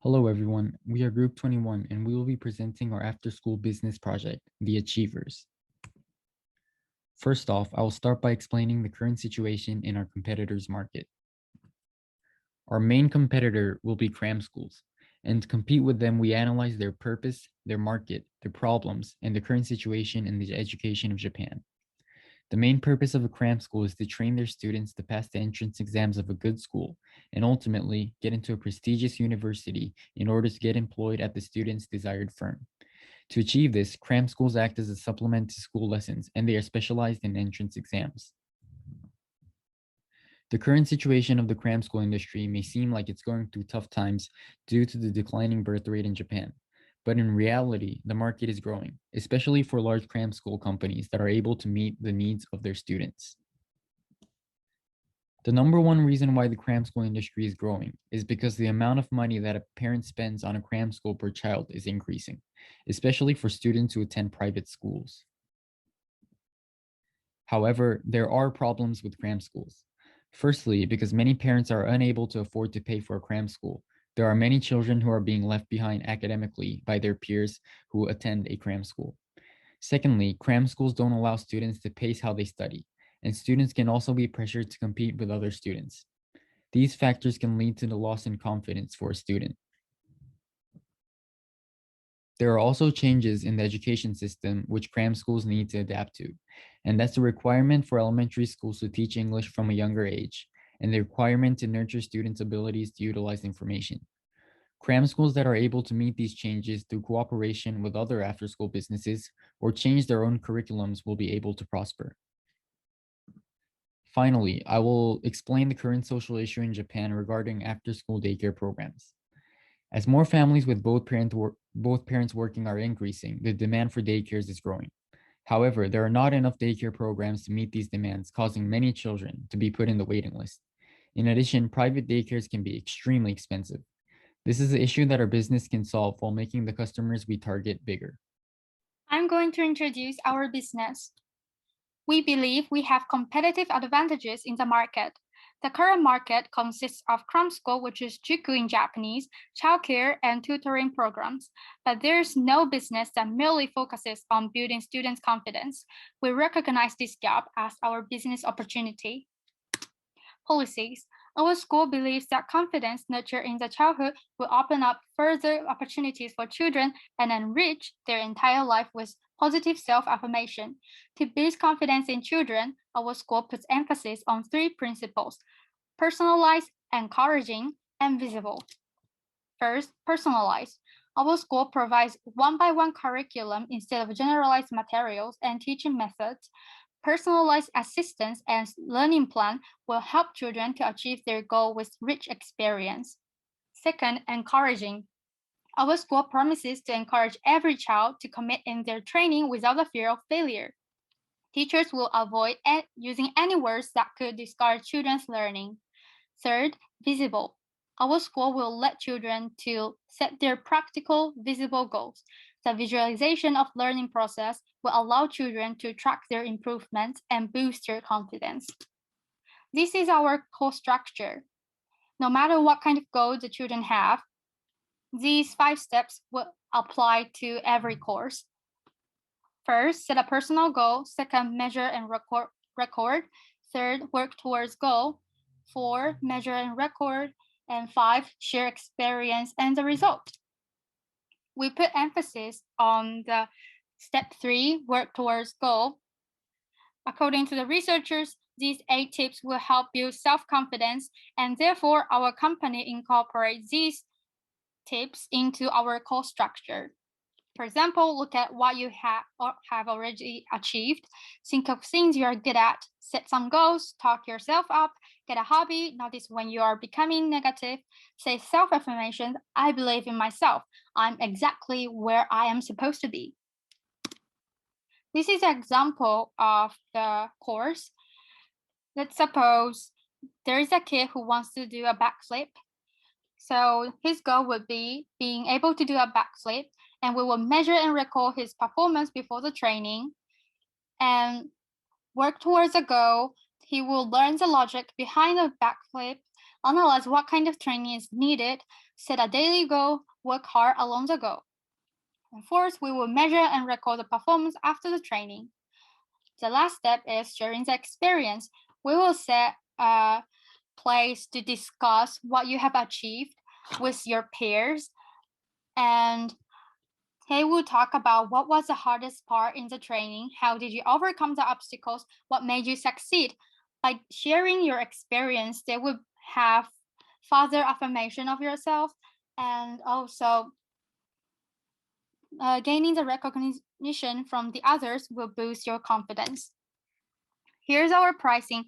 Hello everyone, we are Group 21 and we will be presenting our after-school business project, The Achievers. First off, I will start by explaining the current situation in our competitors' market. Our main competitor will be cram schools, and to compete with them, we analyze their purpose, their market, their problems, and the current situation in the education of Japan. The main purpose of a cram school is to train their students to pass the entrance exams of a good school and ultimately get into a prestigious university in order to get employed at the student's desired firm. To achieve this, cram schools act as a supplement to school lessons, and they are specialized in entrance exams. The current situation of the cram school industry may seem like it's going through tough times due to the declining birth rate in Japan. But in reality, the market is growing, especially for large cram school companies that are able to meet the needs of their students. The number one reason why the cram school industry is growing is because the amount of money that a parent spends on a cram school per child is increasing, especially for students who attend private schools. However, there are problems with cram schools. Firstly, because many parents are unable to afford to pay for a cram school, there are many children who are being left behind academically by their peers who attend a cram school. Secondly, cram schools don't allow students to pace how they study, and students can also be pressured to compete with other students. These factors can lead to the loss in confidence for a student. There are also changes in the education system which cram schools need to adapt to, and that's the requirement for elementary schools to teach English from a younger age, and the requirement to nurture students' abilities to utilize information. Cram schools that are able to meet these changes through cooperation with other after-school businesses or change their own curriculums will be able to prosper. Finally, I will explain the current social issue in Japan regarding after-school daycare programs. As more families with both parents working are increasing, the demand for daycares is growing. However, there are not enough daycare programs to meet these demands, causing many children to be put in the waiting list. In addition, private daycares can be extremely expensive. This is an issue that our business can solve while making the customers we target bigger. I'm going to introduce our business. We believe we have competitive advantages in the market. The current market consists of cram school, which is juku in Japanese, childcare, and tutoring programs. But there's no business that merely focuses on building students' confidence. We recognize this gap as our business opportunity. Policies. Our school believes that confidence nurtured in the childhood will open up further opportunities for children and enrich their entire life with positive self-affirmation. To boost confidence in children, our school puts emphasis on three principles: personalized, encouraging, and visible. First, personalized. Our school provides one-by-one curriculum instead of generalized materials and teaching methods. Personalized assistance and learning plan will help children to achieve their goal with rich experience. Second, encouraging. Our school promises to encourage every child to commit in their training without the fear of failure. Teachers will avoid using any words that could discourage children's learning. Third, visible. Our school will let children to set their practical, visible goals. The visualization of learning process will allow children to track their improvements and boost their confidence. This is our course structure. No matter what kind of goal the children have, these 5 steps will apply to every course. First, set a personal goal. Second, measure and record. Third, work towards goal. 4, measure and record. And 5, share experience and the result. We put emphasis on the step 3, work towards goal. According to the researchers, these 8 tips will help build self-confidence, and therefore our company incorporates these tips into our course structure. For example, look at what you have already achieved. Think of things you are good at. Set some goals, talk yourself up, get a hobby. Notice when you are becoming negative. Say self-affirmations. I believe in myself. I'm exactly where I am supposed to be. This is an example of the course. Let's suppose there is a kid who wants to do a backflip. So his goal would be being able to do a backflip, and we will measure and record his performance before the training and work towards a goal. He will learn the logic behind a backflip, analyze what kind of training is needed, set a daily goal, work hard along the goal. And fourth, we will measure and record the performance after the training. The last step is sharing the experience. We will set a place to discuss what you have achieved with your peers, and they will talk about what was the hardest part in the training, how did you overcome the obstacles, what made you succeed. By sharing your experience, they will have further affirmation of yourself, and also gaining the recognition from the others will boost your confidence. Here's our pricing.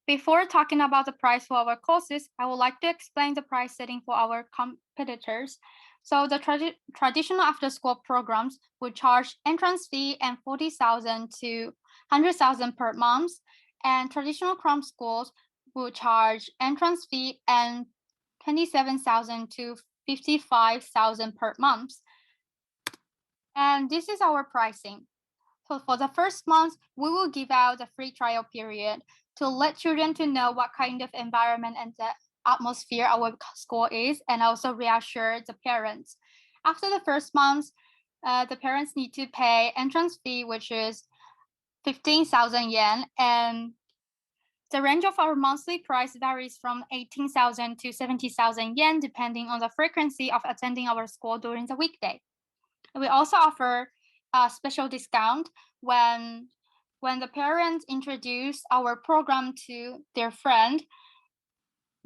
Before talking about the price for our courses, I would like to explain the price setting for our competitors. So the traditional after-school programs will charge entrance fee and 40,000 to 100,000 per month, and traditional cram schools will charge entrance fee and 27,000 to 55,000 per month. And this is our pricing. So for the first month, we will give out a free trial period to let children to know what kind of environment and the atmosphere our school is, and also reassure the parents. After the first month, the parents need to pay entrance fee, which is 15,000 yen, and the range of our monthly price varies from 18,000 to 70,000 yen, depending on the frequency of attending our school during the weekday. We also offer a special discount when the parents introduce our program to their friend.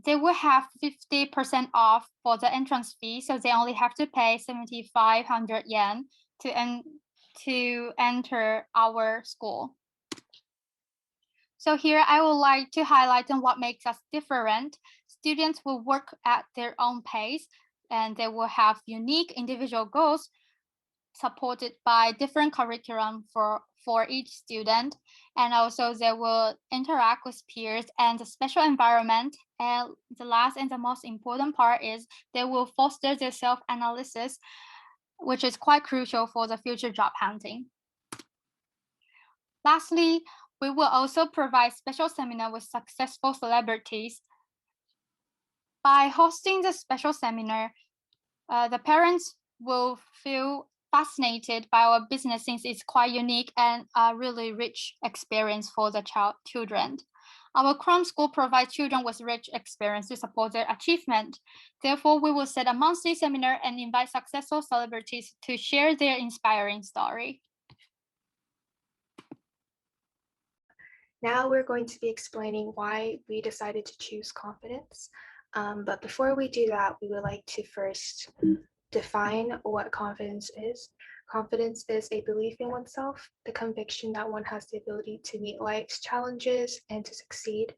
They will have 50% off for the entrance fee, so they only have to pay 7,500 yen to enter our school. So here I would like to highlight on what makes us different. Students will work at their own pace, and they will have unique individual goals supported by different curriculum for each student. And also they will interact with peers and the special environment. And the last and the most important part is they will foster their self-analysis, which is quite crucial for the future job hunting. Lastly, we will also provide special seminar with successful celebrities. By hosting the special seminar, the parents will feel fascinated by our business since it's quite unique and a really rich experience for the children. Our Cram School provides children with rich experience to support their achievement. Therefore, we will set a monthly seminar and invite successful celebrities to share their inspiring story. Now we're going to be explaining why we decided to choose confidence. But before we do that, we would like to first define what confidence is. Confidence is a belief in oneself, the conviction that one has the ability to meet life's challenges and to succeed,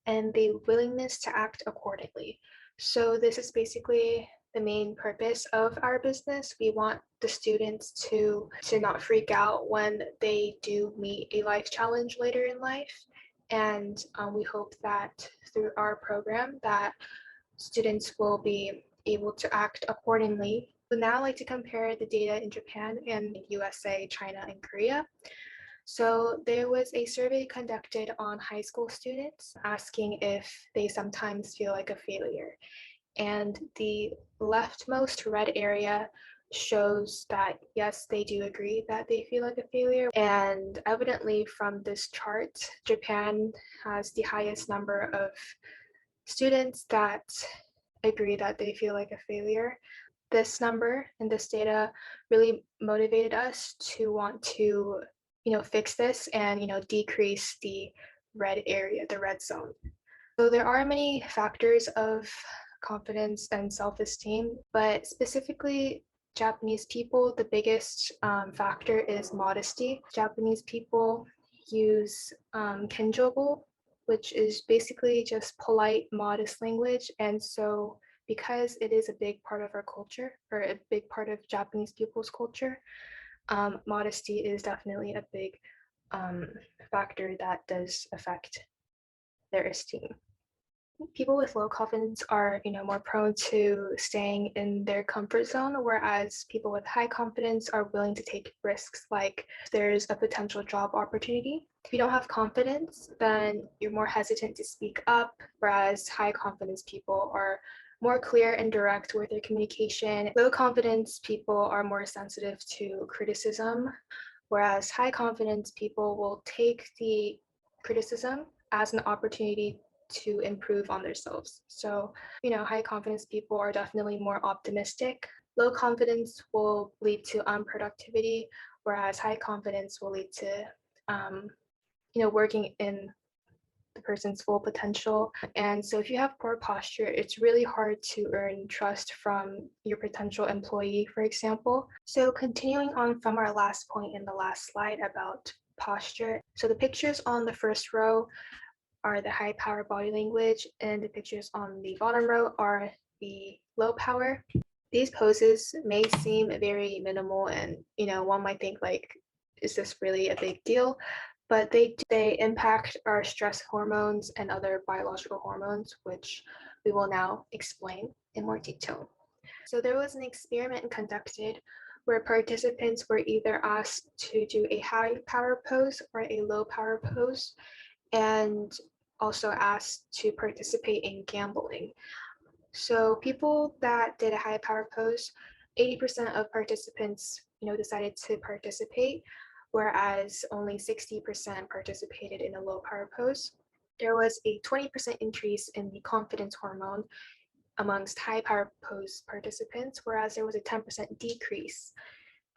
and the willingness to act accordingly. So this is basically the main purpose of our business. We want the students to not freak out when they do meet a life challenge later in life. And we hope that through our program that students will be able to act accordingly. We'd now like to compare the data in Japan and USA, China, and Korea. So there was a survey conducted on high school students asking if they sometimes feel like a failure. And the leftmost red area shows that yes, they do agree that they feel like a failure. And evidently from this chart, Japan has the highest number of students that agree that they feel like a failure. This number and this data really motivated us to want to, fix this and, decrease the red area, the red zone. So there are many factors of confidence and self-esteem, but specifically Japanese people, the biggest factor is modesty. Japanese people use kenjogo, which is basically just polite, modest language. And so because it is a big part of our culture, or a big part of Japanese people's culture, modesty is definitely a big factor that does affect their esteem. People with low confidence are, more prone to staying in their comfort zone, whereas people with high confidence are willing to take risks, like there's a potential job opportunity. If you don't have confidence, then you're more hesitant to speak up, whereas high confidence people are more clear and direct with their communication. Low confidence people are more sensitive to criticism, whereas high confidence people will take the criticism as an opportunity to improve on themselves. So, high confidence people are definitely more optimistic. Low confidence will lead to unproductivity, whereas high confidence will lead to, working in the person's full potential. And so if you have poor posture, it's really hard to earn trust from your potential employee, for example. So continuing on from our last point in the last slide about posture. So the pictures on the first row are the high power body language, and the pictures on the bottom row are the low power. These poses may seem very minimal, and one might think like, is this really a big deal? But they impact our stress hormones and other biological hormones, which we will now explain in more detail. So there was an experiment conducted where participants were either asked to do a high power pose or a low power pose, and also asked to participate in gambling. So people that did a high power pose, 80% of participants, decided to participate, whereas only 60% participated in a low power pose. There was a 20% increase in the confidence hormone amongst high power pose participants, whereas there was a 10% decrease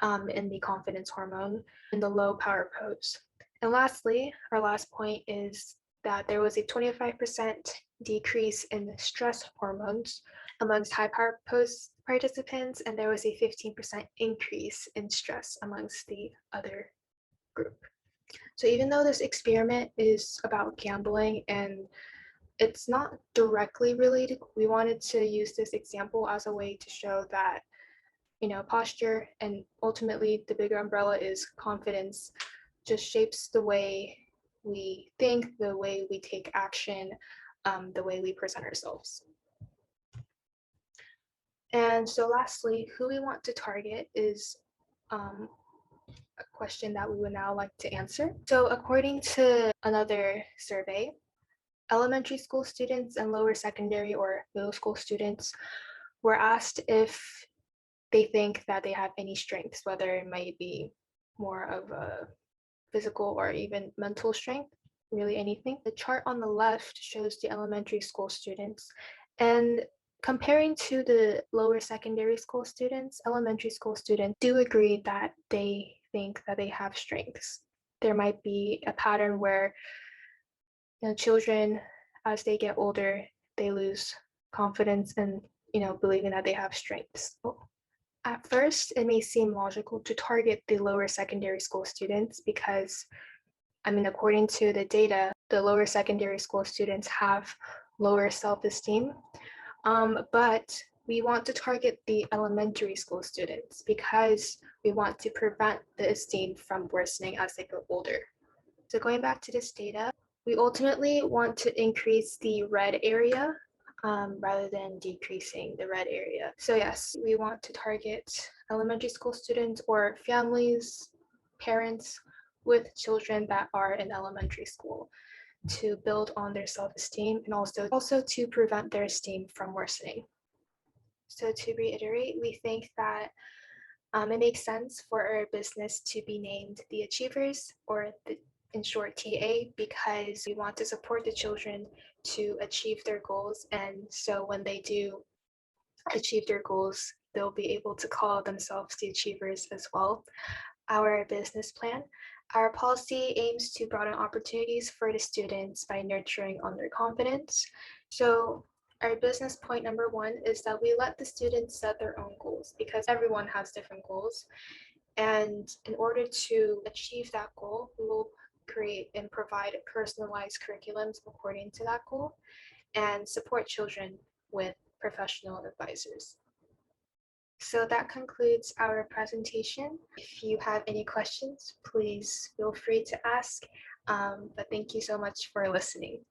in the confidence hormone in the low power pose. And lastly, our last point is that there was a 25% decrease in stress hormones amongst high power pose participants, and there was a 15% increase in stress amongst the other group. So even though this experiment is about gambling and it's not directly related, we wanted to use this example as a way to show that posture and ultimately the bigger umbrella is confidence just shapes the way we think, the way we take action, the way we present ourselves. And so lastly, who we want to target is a question that we would now like to answer. So according to another survey, elementary school students and lower secondary or middle school students were asked if they think that they have any strengths, whether it might be more of a physical or even mental strength, really anything. The chart on the left shows the elementary school students, and comparing to the lower secondary school students, elementary school students do agree that they think that they have strengths. There might be a pattern where children, as they get older, they lose confidence and believing that they have strengths. At first, it may seem logical to target the lower secondary school students because, according to the data, the lower secondary school students have lower self-esteem. But we want to target the elementary school students because we want to prevent the esteem from worsening as they grow older. So going back to this data, we ultimately want to increase the red area rather than decreasing the red area. So yes, we want to target elementary school students or families, parents with children that are in elementary school to build on their self-esteem and also to prevent their esteem from worsening. So to reiterate, we think that it makes sense for our business to be named The Achievers, or in short TA, because we want to support the children to achieve their goals. And so when they do achieve their goals, they'll be able to call themselves the Achievers as well. Our business plan. Our policy aims to broaden opportunities for the students by nurturing underconfidence. So our business point number 1 is that we let the students set their own goals because everyone has different goals. And in order to achieve that goal, we will create and provide personalized curriculums according to that goal and support children with professional advisors. So that concludes our presentation. If you have any questions, please feel free to ask. But thank you so much for listening.